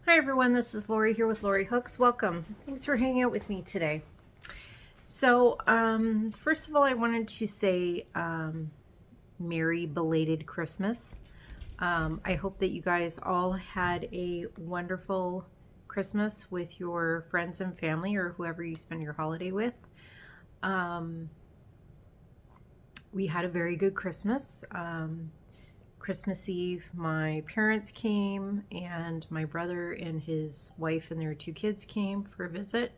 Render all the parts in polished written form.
Hi everyone, this is Lori here with Lori Hooks. Welcome. Thanks for hanging out with me today. So, first of all, I wanted to say Merry belated Christmas. I hope that you guys all had a wonderful Christmas with your friends and family or whoever you spend your holiday with. We had a very good Christmas. Christmas Eve, my parents came and my brother and his wife and their two kids came for a visit.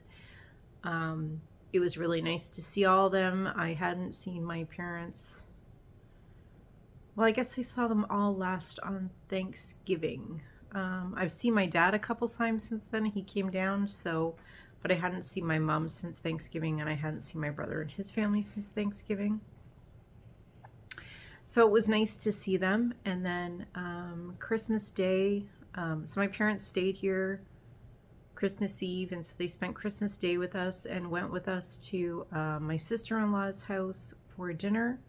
It was really nice to see all of them. I hadn't seen my parents. Well, I guess I saw them all last on Thanksgiving. I've seen my dad a couple times since then. He came down, but I hadn't seen my mom since Thanksgiving, and I hadn't seen my brother and his family since Thanksgiving. So it was nice to see them. And then Christmas Day, so my parents stayed here Christmas Eve, and so they spent Christmas Day with us and went with us to my sister-in-law's house for dinner.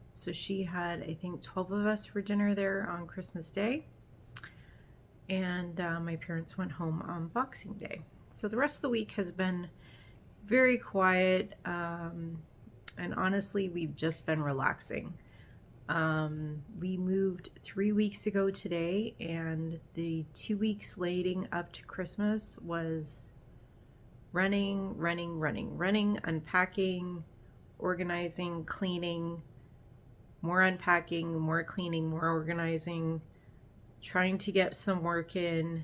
So she had, I think, 12 of us for dinner there on Christmas Day. And my parents went home on Boxing Day. So the rest of the week has been very quiet, and honestly, we've just been relaxing. We moved 3 weeks ago today, and the 2 weeks leading up to Christmas was running, unpacking, organizing, cleaning, more unpacking, more cleaning, more organizing, trying to get some work in,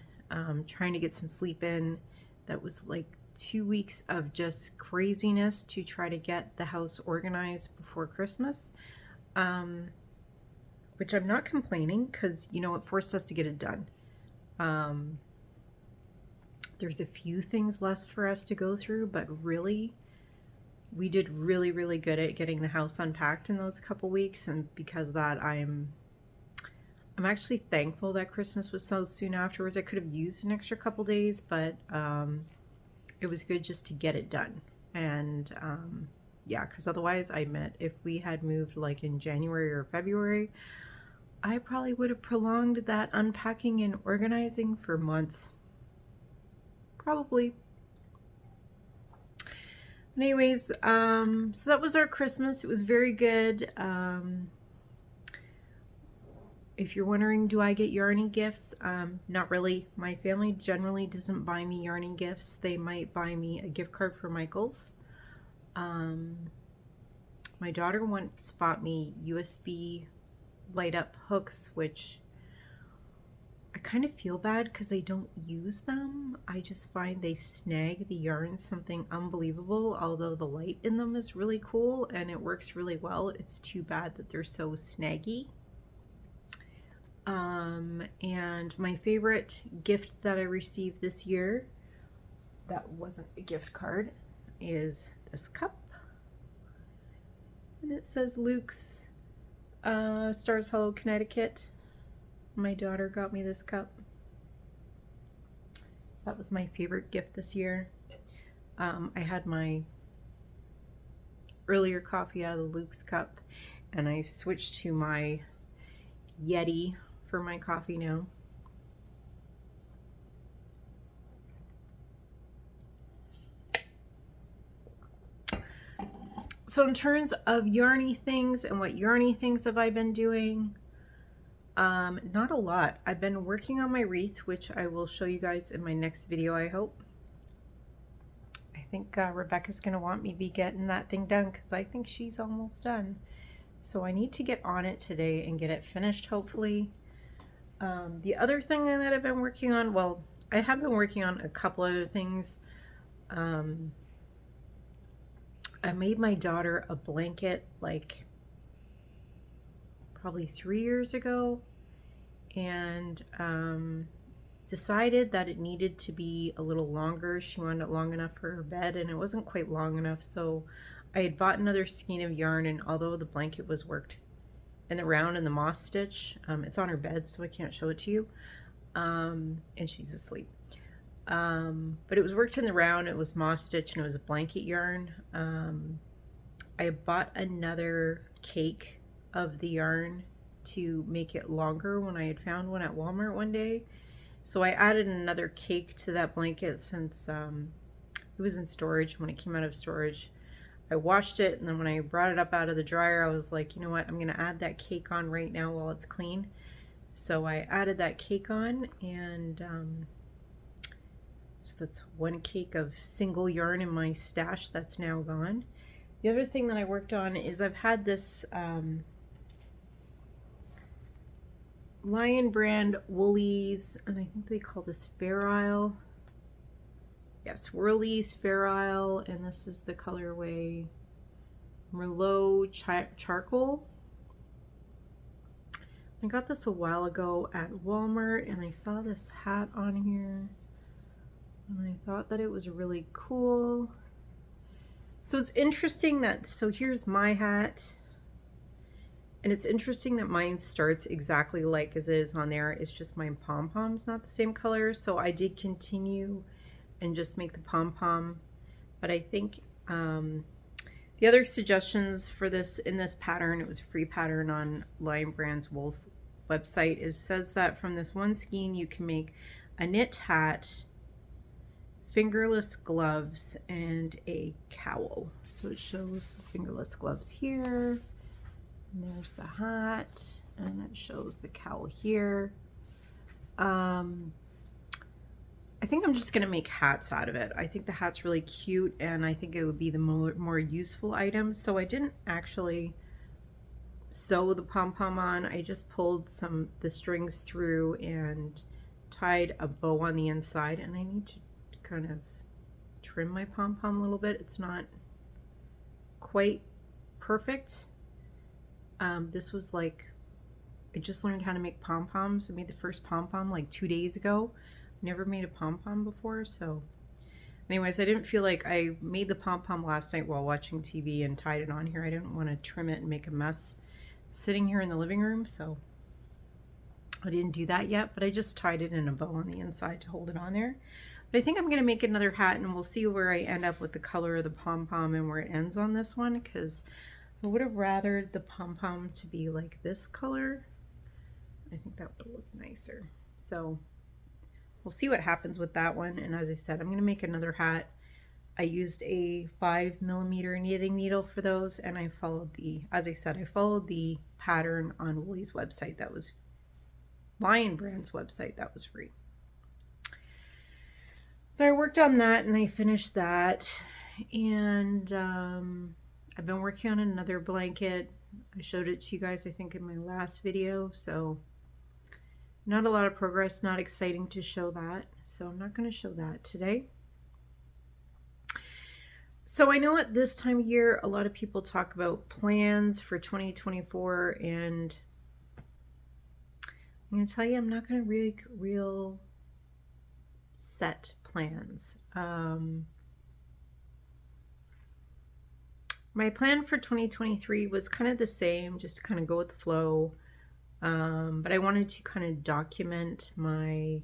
trying to get some sleep in. That was like 2 weeks of just craziness to try to get the house organized before Christmas. Which I'm not complaining because, you know, it forced us to get it done. There's a few things left for us to go through, but really, we did really good at getting the house unpacked in those couple weeks. And because of that, I'm actually thankful that Christmas was so soon afterwards. I could have used an extra couple days, but it was good just to get it done. And yeah, because otherwise, I admit, if we had moved like in January or February, I probably would have prolonged that unpacking and organizing for months. Probably. Anyways, so that was our Christmas. It was very good. If you're wondering, do I get yarny gifts? Not really. My family generally doesn't buy me yarny gifts. They might buy me a gift card for Michael's. My daughter once bought me USB light up hooks, which I kind of feel bad because I don't use them. I just find they snag the yarn something unbelievable, although the light in them is really cool and it works really well. It's too bad that they're so snaggy. And my favorite gift that I received this year, that wasn't a gift card, is this cup. And it says Luke's Stars Hollow, Connecticut. My daughter got me this cup. So that was my favorite gift this year. I had my earlier coffee out of the Luke's cup, and I switched to my Yeti for my coffee now. So in terms of yarny things and what yarny things have I been doing? Not a lot. I've been working on my wreath, which I will show you guys in my next video, I hope. I think Rebecca's going to want me to be getting that thing done because I think she's almost done. So I need to get on it today and get it finished, hopefully. The other thing that I've been working on, well, I have been working on a couple other things. I made my daughter a blanket like probably 3 years ago, and decided that it needed to be a little longer. She wanted it long enough for her bed, and it wasn't quite long enough, so I had bought another skein of yarn, and although the blanket was worked in the round in the moss stitch, it's on her bed, so I can't show it to you, and she's asleep. But it was worked in the round, it was moss stitch, and it was a blanket yarn. I bought another cake of the yarn to make it longer when I had found one at Walmart one day. So I added another cake to that blanket since it was in storage. When it came out of storage, I washed it, and then when I brought it up out of the dryer, I was like, you know what, I'm gonna add that cake on right now while it's clean. So I added that cake on, and so that's one cake of single yarn in my stash that's now gone. The other thing that I worked on is I've had this Lion brand Woolies, and I think they call this Fair Isle. Yes, Woolies Fair Isle, and this is the colorway Merlot Charcoal. I got this a while ago at Walmart, and I saw this hat on here, and I thought that it was really cool. So it's interesting that, so here's my hat, and it's interesting that mine starts exactly like as it is on there. It's just my pom-pom's not the same color, so I did continue and just make the pom-pom. But I think the other suggestions for this in this pattern, it was a free pattern on Lion Brand's Wool's website, is says that from this one skein you can make a knit hat, fingerless gloves, and a cowl. So it shows the fingerless gloves here, and there's the hat, and it shows the cowl here. I think I'm just gonna make hats out of it. I think the hat's really cute, and I think it would be the more useful item. So I didn't actually sew the pom-pom on. I just pulled the strings through and tied a bow on the inside, and I need to kind of trim my pom-pom a little bit. It's not quite perfect. This was like, I just learned how to make pom-poms. I made the first pom-pom like 2 days ago. Never made a pom-pom before, so anyways, I didn't feel like I made the pom-pom last night while watching TV and tied it on here. I didn't want to trim it and make a mess sitting here in the living room, so I didn't do that yet, but I just tied it in a bow on the inside to hold it on there. But I think I'm going to make another hat, and we'll see where I end up with the color of the pom-pom and where it ends on this one, because I would have rathered the pom-pom to be like this color. I think that would look nicer. So we'll see what happens with that one. And as I said, I'm going to make another hat. I used a 5mm knitting needle for those, and I followed as I said, I followed the pattern on Woolie's website that was Lion Brand's website that was free. So I worked on that, and I finished that, and I've been working on another blanket. I showed it to you guys, I think, in my last video, so not a lot of progress, not exciting to show that, so I'm not going to show that today. So I know at this time of year, a lot of people talk about plans for 2024, and I'm going to tell you, I'm not going to make real set plans. My plan for 2023 was kind of the same, just to kind of go with the flow. But I wanted to kind of document my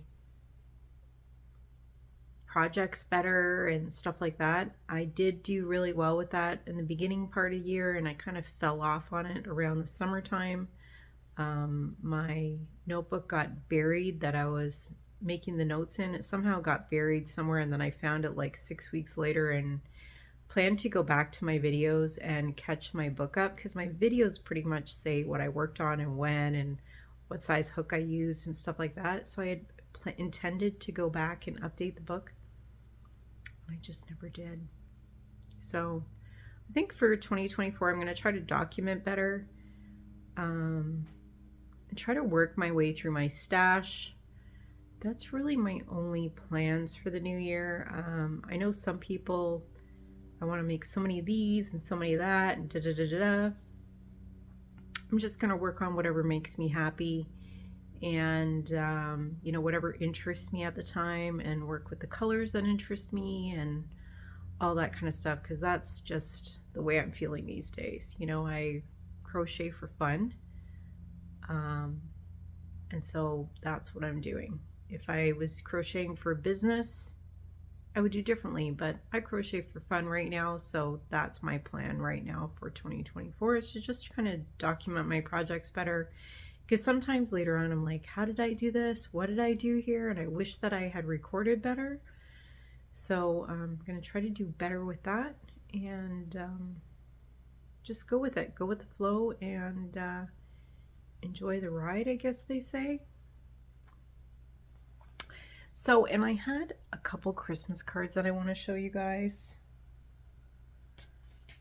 projects better and stuff like that. I did do really well with that in the beginning part of the year, and I kind of fell off on it around the summertime. My notebook got buried that I was making the notes in. It somehow got buried somewhere, and then I found it like 6 weeks later and planned to go back to my videos and catch my book up, because my videos pretty much say what I worked on and when and what size hook I used and stuff like that. So I had intended to go back and update the book. I just never did. So I think for 2024, I'm going to try to document better and try to work my way through my stash. That's really my only plans for the new year. I know some people, I want to make so many of these and so many of that and da-da-da-da-da. I'm just going to work on whatever makes me happy and, you know, whatever interests me at the time, and work with the colors that interest me and all that kind of stuff, because that's just the way I'm feeling these days. You know, I crochet for fun, and so that's what I'm doing. If I was crocheting for business, I would do differently, but I crochet for fun right now, so that's my plan right now for 2024, is to just kind of document my projects better Because sometimes later on I'm like, how did I do this? What did I do here? And I wish that I had recorded better. So I'm going to try to do better with that, and just go with it. Go with the flow and enjoy the ride, I guess they say. So, and I had a couple Christmas cards that I want to show you guys.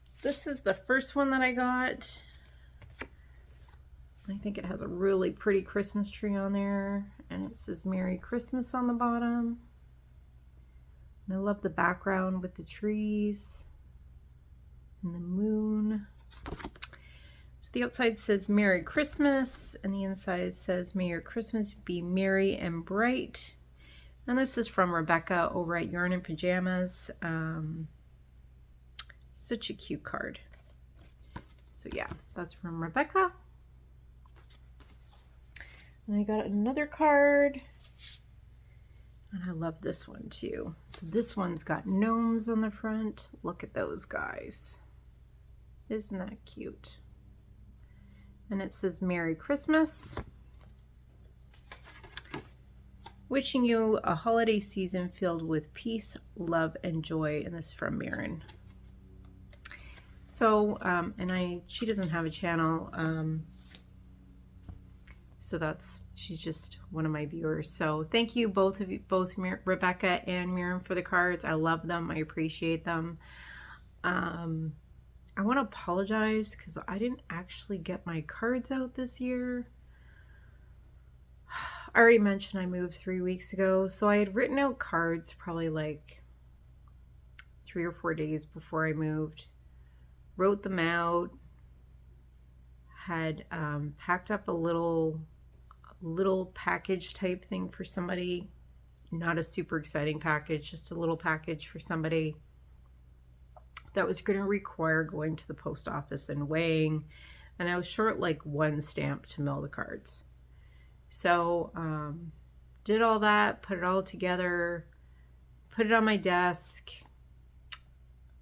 So this is the first one that I got. I think it has a really pretty Christmas tree on there, and it says Merry Christmas on the bottom. And I love the background with the trees and the moon. So the outside says Merry Christmas, and the inside says May your Christmas be merry and bright. And this is from Rebecca over at Yarn and Pajamas. Such a cute card. So yeah, that's from Rebecca. And I got another card. And I love this one too. So this one's got gnomes on the front. Look at those guys. Isn't that cute? And it says Merry Christmas. Wishing you a holiday season filled with peace, love, and joy. And this is from Marin. So, she doesn't have a channel. So she's just one of my viewers. So thank you both Rebecca and Miriam for the cards. I love them. I appreciate them. I want to apologize because I didn't actually get my cards out this year. I already mentioned I moved 3 weeks ago. So I had written out cards probably like 3 or 4 days before I moved. Wrote them out. Had packed up a little package type thing for somebody. Not a super exciting package, just a little package for somebody that was going to require going to the post office and weighing. And I was short like 1 stamp to mail the cards. So did all that, put it all together, put it on my desk.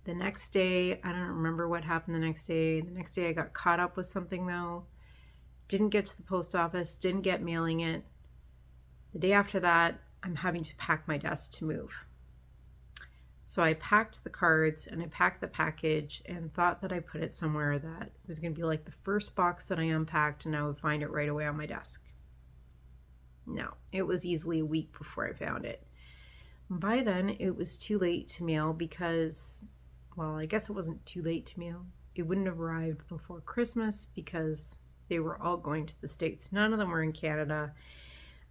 The next day, I don't remember what happened the next day. The next day I got caught up with something though. Didn't get to the post office, didn't get mailing it. The day after that, I'm having to pack my desk to move. So I packed the cards and I packed the package and thought that I put it somewhere that was going to be like the first box that I unpacked and I would find it right away on my desk. No, it was easily a week before I found it. By then, it was too late to mail because, well, I guess it wasn't too late to mail. It wouldn't have arrived before Christmas because they were all going to the States. None of them were in Canada,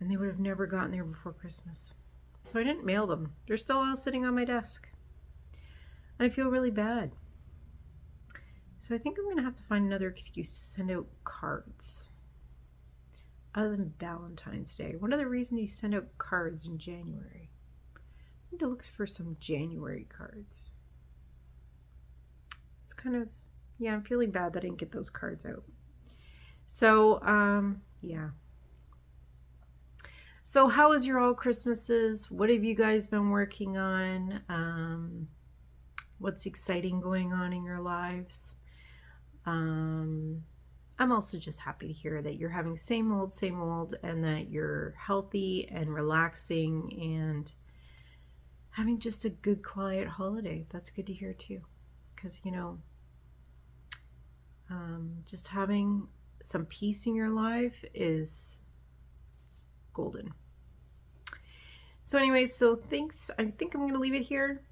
and they would have never gotten there before Christmas. So I didn't mail them. They're still all sitting on my desk. And I feel really bad. So I think I'm going to have to find another excuse to send out cards. Other than Valentine's Day. What other reason do you send out cards in January? I need to look for some January cards. It's kind of, yeah, I'm feeling bad that I didn't get those cards out. So, yeah. So how was your all Christmases? What have you guys been working on? What's exciting going on in your lives? I'm also just happy to hear that you're having same old, and that you're healthy and relaxing and having just a good, quiet holiday. That's good to hear too. Because, you know, just having some peace in your life is golden. So anyways, so thanks. I think I'm going to leave it here.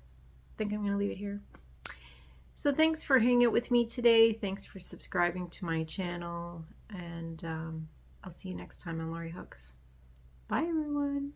So thanks for hanging out with me today. Thanks for subscribing to my channel. And I'll see you next time on Lori Hooks. Bye, everyone.